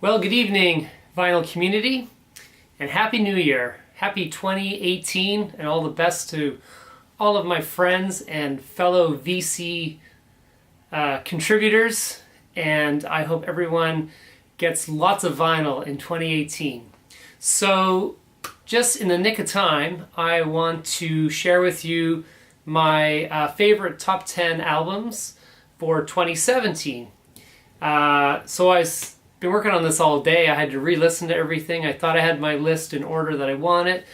Well, good evening, vinyl community, and Happy New Year. Happy 2018, and all the best to all of my friends and fellow VC contributors, and I hope everyone gets lots of vinyl in 2018. So, just in the nick of time, I want to share with you my favorite top 10 albums for 2017. So I've been working on this all day. I had to re-listen to everything. I thought I had my list in order that I wanted.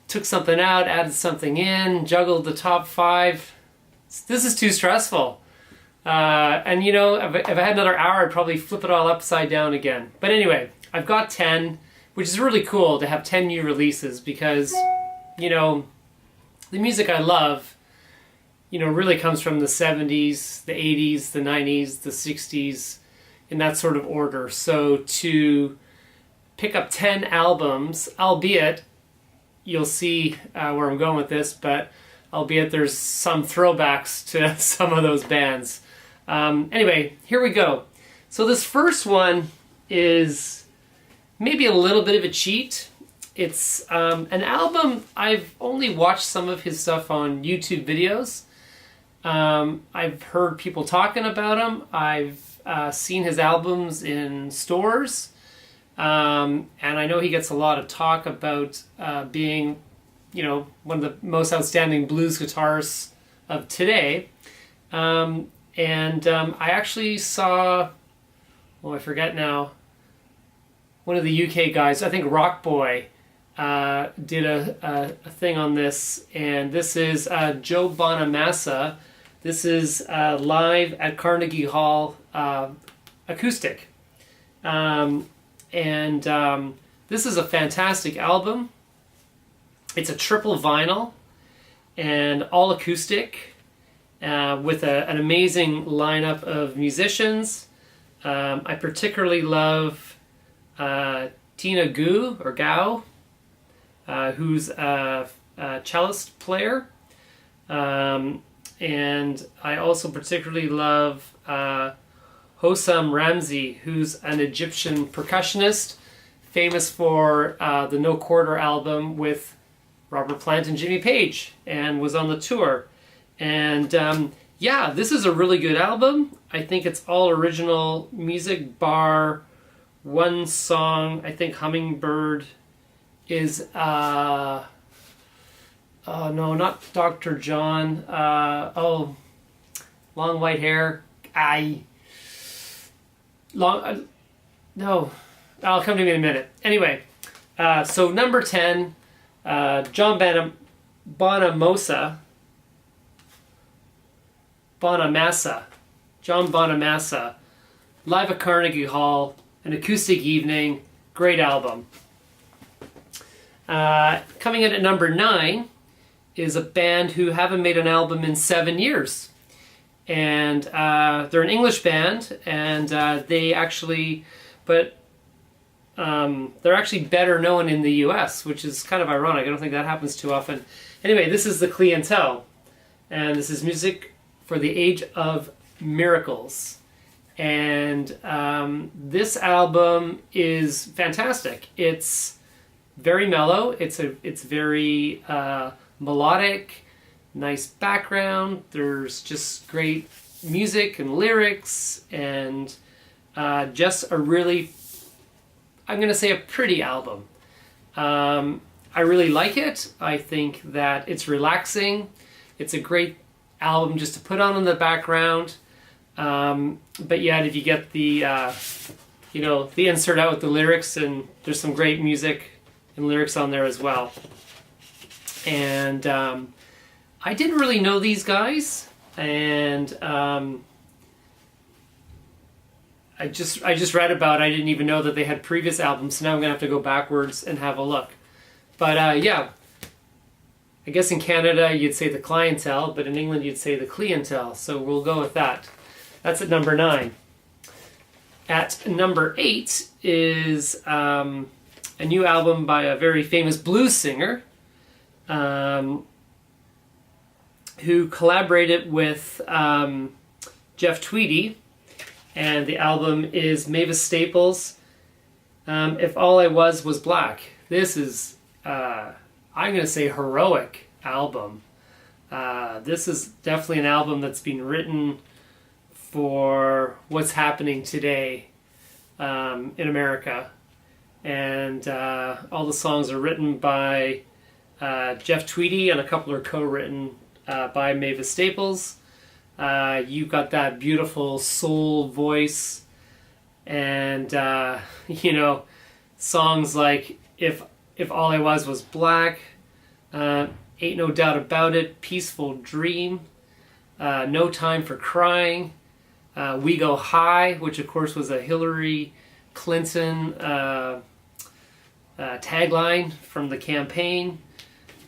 Took something out, added something in, juggled the top 5. This is too stressful. And you know, if I had another hour, I'd probably flip it all upside down again. But anyway, I've got 10, which is really cool to have 10 new releases because, you know, the music I love, you know, really comes from the 70s, the 80s, the 90s, the 60s, in that sort of order. So to pick up 10 albums, albeit, you'll see where I'm going with this, but albeit there's some throwbacks to some of those bands. Anyway, here we go. So this first one is maybe a little bit of a cheat. It's an album, I've only watched some of his stuff on YouTube videos. I've heard people talking about him. I've seen his albums in stores. And I know he gets a lot of talk about being, you know, one of the most outstanding blues guitarists of today. I actually saw, oh, I forget now, one of the UK guys, I think Rock Boy, did a thing on this, and this is Joe Bonamassa. This is live at Carnegie Hall, Acoustic. This is a fantastic album. It's a triple vinyl and all acoustic with an amazing lineup of musicians. I particularly love Tina Gao, who's a cellist player. And I also particularly love Hossam Ramzi, who's an Egyptian percussionist, famous for the No Quarter album with Robert Plant and Jimmy Page, and was on the tour. And yeah, this is a really good album. I think it's all original music, bar one song. I think Hummingbird is... oh no, not Dr. John. Oh, long white hair. No, I'll come to me in a minute. Anyway, so number 10, John Bonamassa, live at Carnegie Hall, an acoustic evening, great album. Coming in at number 9 is a band who haven't made an album in 7 years. And they're an English band, and they're actually better known in the US, which is kind of ironic. I don't think that happens too often. Anyway, this is the Clientele, and this is music for the Age of Miracles. And this album is fantastic. It's very mellow. It's very melodic, nice background. There's just great music and lyrics, and just a really, I'm going to say, a pretty album. I really like it. I think that it's relaxing. It's a great album just to put on in the background. But yet, if you get the, you know, the insert out with the lyrics, and there's some great music and lyrics on there as well. And I didn't really know these guys, and I just read about it. I didn't even know that they had previous albums, so now I'm going to have to go backwards and have a look. But yeah, I guess in Canada you'd say the Clientele, but in England you'd say the Clientele, so we'll go with that. That's at number 9. At number 8 is a new album by a very famous blues singer, who collaborated with Jeff Tweedy, and the album is Mavis Staples If All I Was Black. This is, I'm going to say, heroic album. This is definitely an album that's been written for what's happening today in America. And all the songs are written by Jeff Tweedy, and a couple are co-written by Mavis Staples. You've got that beautiful soul voice, and songs like If All I Was Black, Ain't No Doubt About It, Peaceful Dream, No Time for Crying, We Go High, which of course was a Hillary Clinton tagline from the campaign.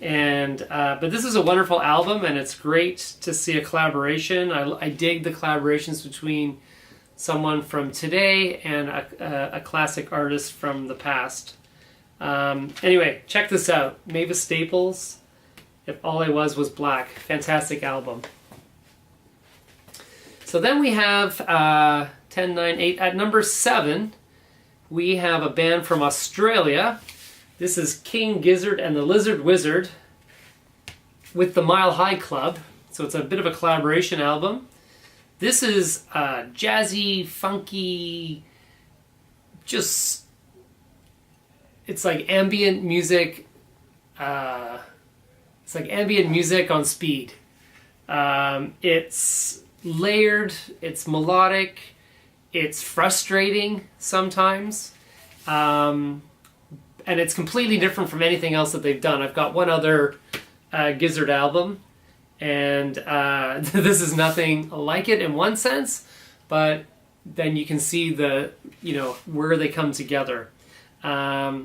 And but this is a wonderful album, and it's great to see a collaboration. I dig the collaborations between someone from today and a classic artist from the past. Anyway, check this out. Mavis Staples, If All I Was Black. Fantastic album. So then we have 10, 9, 8. At number 7, we have a band from Australia. This is King Gizzard and the Lizard Wizard with the Mile High Club. So it's a bit of a collaboration album. This is jazzy, funky, just, it's like ambient music. It's like ambient music on speed. It's layered, it's melodic, it's frustrating sometimes. And it's completely different from anything else that they've done. I've got one other Gizzard album, and this is nothing like it in one sense, but then you can see the, where they come together. Yeah,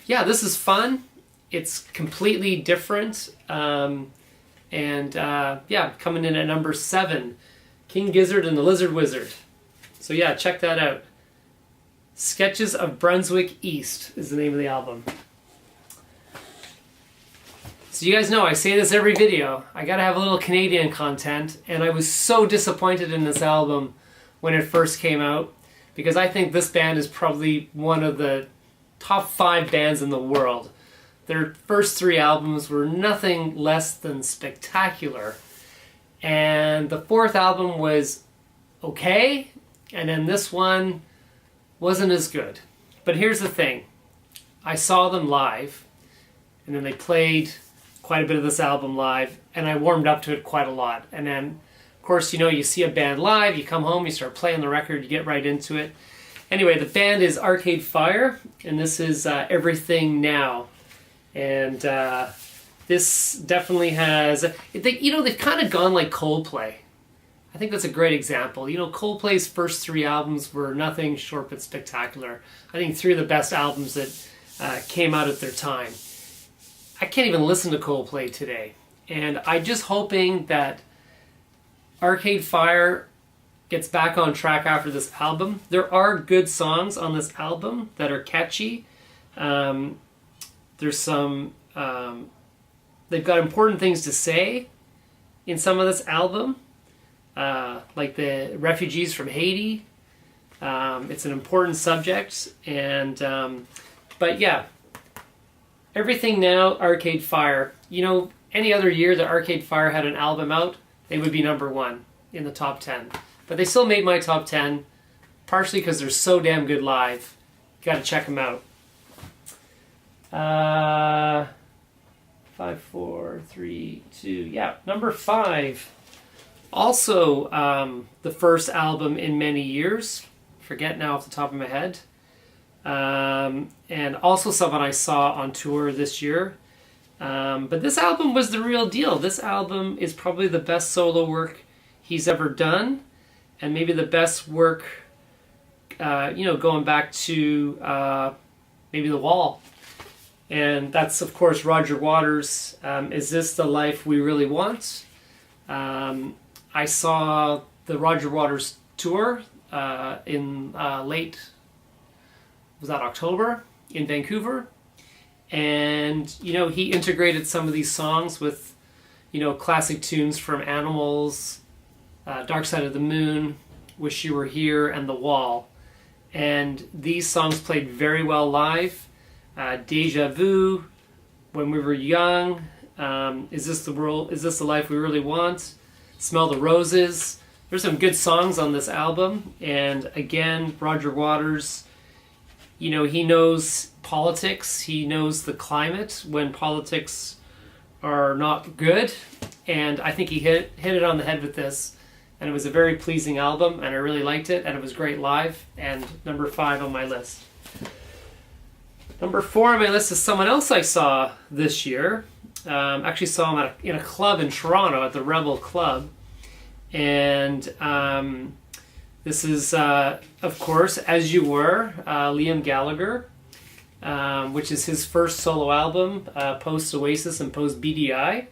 this is fun. It's completely different. Yeah, coming in at number 7, King Gizzard and the Lizard Wizard. So yeah, check that out. Sketches of Brunswick East is the name of the album. So you guys know I say this every video. I gotta have a little Canadian content, and I was so disappointed in this album when it first came out, because I think this band is probably one of the top 5 bands in the world. Their first 3 albums were nothing less than spectacular, and the 4th album was okay, and then this one wasn't as good. But here's the thing. I saw them live, and then they played quite a bit of this album live, and I warmed up to it quite a lot. And then, of course, you see a band live, you come home, you start playing the record, you get right into it. Anyway, the band is Arcade Fire, and this is Everything Now. And this definitely has, they've kind of gone like Coldplay. I think that's a great example. Coldplay's first 3 albums were nothing short but spectacular. I think 3 of the best albums that came out at their time. I can't even listen to Coldplay today. And I'm just hoping that Arcade Fire gets back on track after this album. There are good songs on this album that are catchy. There's some, they've got important things to say in some of this album. Like the refugees from Haiti. It's an important subject, and but yeah, Everything Now, Arcade Fire. Any other year that Arcade Fire had an album out, they would be number 1 in the top 10. But they still made my top 10, partially because they're so damn good live. You gotta check them out. 5, 4, 3, 2. Yeah, number 5. Also, the first album in many years. Forget now off the top of my head. And also someone I saw on tour this year. But this album was the real deal. This album is probably the best solo work he's ever done. And maybe the best work, going back to maybe The Wall. And that's, of course, Roger Waters' Is This the Life We Really Want? I saw the Roger Waters tour in late, was that October, in Vancouver? And, he integrated some of these songs with, classic tunes from Animals, Dark Side of the Moon, Wish You Were Here, and The Wall. and these songs played very well live. Deja Vu, When We Were Young, Is This the World? Is This the Life We Really Want? Smell the Roses. There's some good songs on this album, and again, Roger Waters, you know, he knows politics, he knows the climate when politics are not good, and I think he hit it on the head with this, and it was a very pleasing album, and I really liked it, and it was great live, and number 5 on my list. Number 4 on my list is someone else I saw this year. Actually saw him in a club in Toronto at the Rebel Club, and this is, of course, As You Were, Liam Gallagher, which is his first solo album, post-Oasis and post-BDI.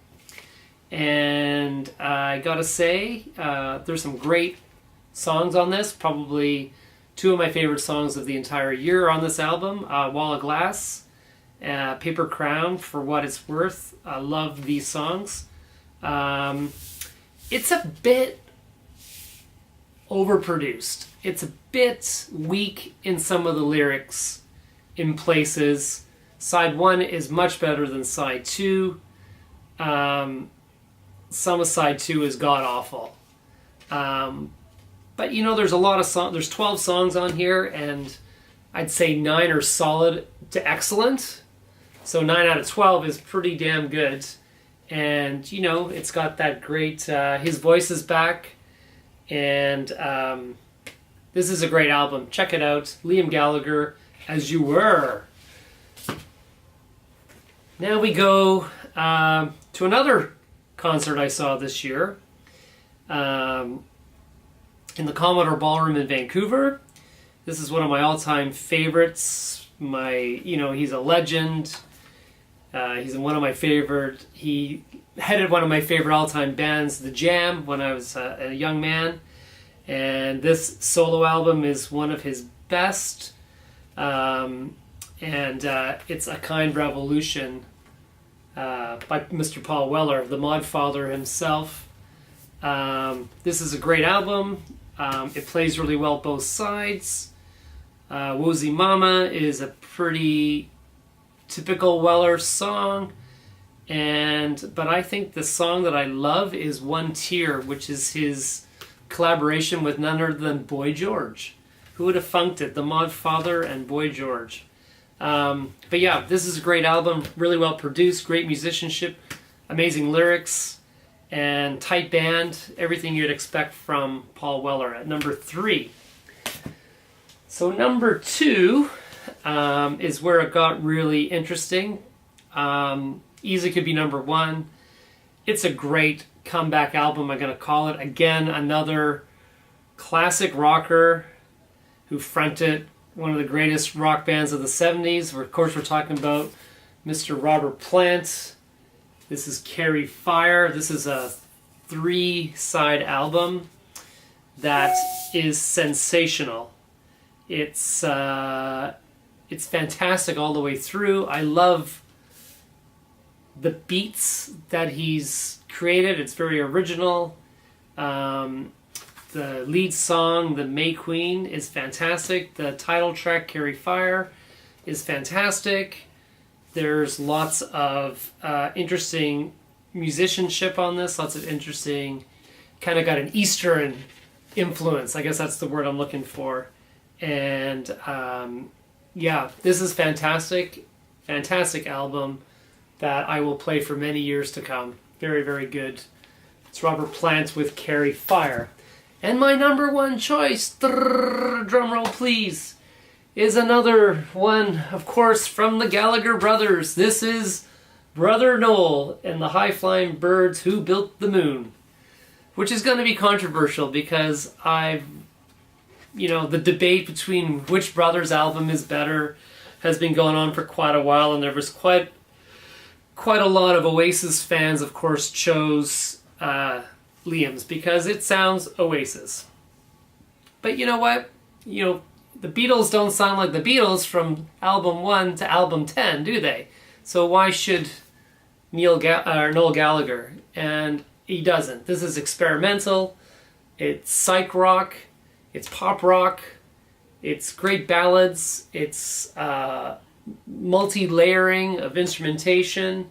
And I gotta say, there's some great songs on this. Probably 2 of my favorite songs of the entire year on this album. Wall of Glass, Paper Crown, For What It's Worth. I love these songs. It's a bit overproduced. It's a bit weak in some of the lyrics in places. Side 1 is much better than side 2. Some of side 2 is god-awful. But you know, there's a lot of songs. There's 12 songs on here, and I'd say 9 are solid to excellent. So 9 out of 12 is pretty damn good. And, you know, it's got that great, his voice is back, and this is a great album. Check it out. Liam Gallagher, As You Were. Now we go to another concert I saw this year in the Commodore Ballroom in Vancouver. This is one of my all-time favorites. He's a legend. He's one of my favorite. He headed one of my favorite all-time bands, The Jam, when I was a young man. And this solo album is one of his best. It's A Kind Revolution by Mr. Paul Weller, the Mod Father himself. This is a great album. It plays really well both sides. Woozy Mama is a pretty typical Weller song, but I think the song that I love is One Tear, which is his collaboration with none other than Boy George. Who would have funked it? The Mod Father and Boy George. But yeah, this is a great album, really well produced, great musicianship, amazing lyrics, and tight band, everything you'd expect from Paul Weller. At number 3. So number 2 is where it got really interesting. Easily could be number 1. It's a great comeback album, I'm going to call it. Again, another classic rocker who fronted one of the greatest rock bands of the 70s. Of course, we're talking about Mr. Robert Plant. This is Carry Fire. This is a 3-side album that is sensational. It's fantastic all the way through. I love the beats that he's created. It's very original. The lead song, The May Queen, is fantastic. The title track, Carry Fire, is fantastic. There's lots of interesting musicianship on this, lots of interesting, kind of got an Eastern influence. I guess that's the word I'm looking for. And yeah, this is fantastic. Fantastic album that I will play for many years to come. Very, very good. It's Robert Plant with Carry Fire. And my number 1 choice, drum roll please, is another one, of course, from the Gallagher brothers. This is Brother Noel and the High Flying Birds Who Built the Moon, which is going to be controversial because the debate between which brothers album is better has been going on for quite a while, and there was quite a lot of Oasis fans, of course, chose Liam's because it sounds Oasis. But you know what? The Beatles don't sound like the Beatles from album 1 to album 10, do they? So why should Noel Gallagher? And he doesn't. This is experimental. It's psych rock. It's pop rock. It's great ballads. It's multi-layering of instrumentation.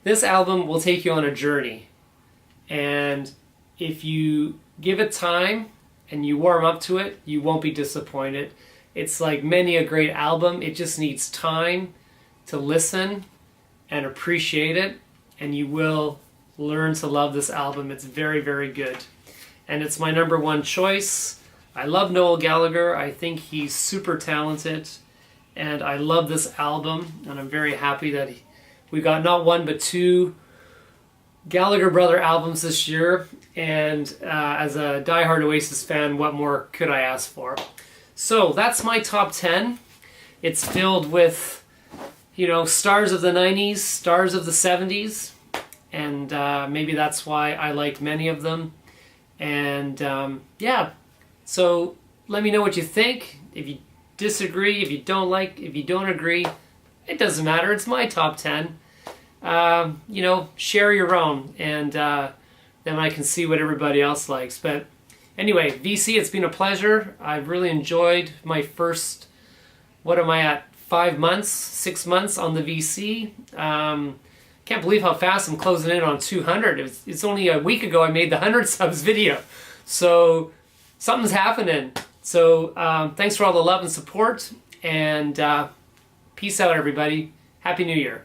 This album will take you on a journey. And if you give it time and you warm up to it, you won't be disappointed. It's like many a great album. It just needs time to listen and appreciate it, and you will learn to love this album. It's very, very good. And it's my number one choice. I love Noel Gallagher. I think he's super talented, and I love this album, and I'm very happy that we got not one but two Gallagher brother albums this year, and as a diehard Oasis fan, what more could I ask for? So that's my top 10. It's filled with, you know, stars of the 90s, stars of the 70s, and maybe that's why I liked many of them. And yeah, so let me know what you think. If you disagree, if you don't like, if you don't agree, it doesn't matter. It's my top 10. You know, share your own, and then I can see what everybody else likes. But anyway, VC, it's been a pleasure. I've really enjoyed my first, what am I at, 5 months, 6 months on the VC. Can't believe how fast I'm closing in on 200. It's only a week ago I made the 100 subs video. So something's happening. So thanks for all the love and support, and peace out, everybody. Happy New Year.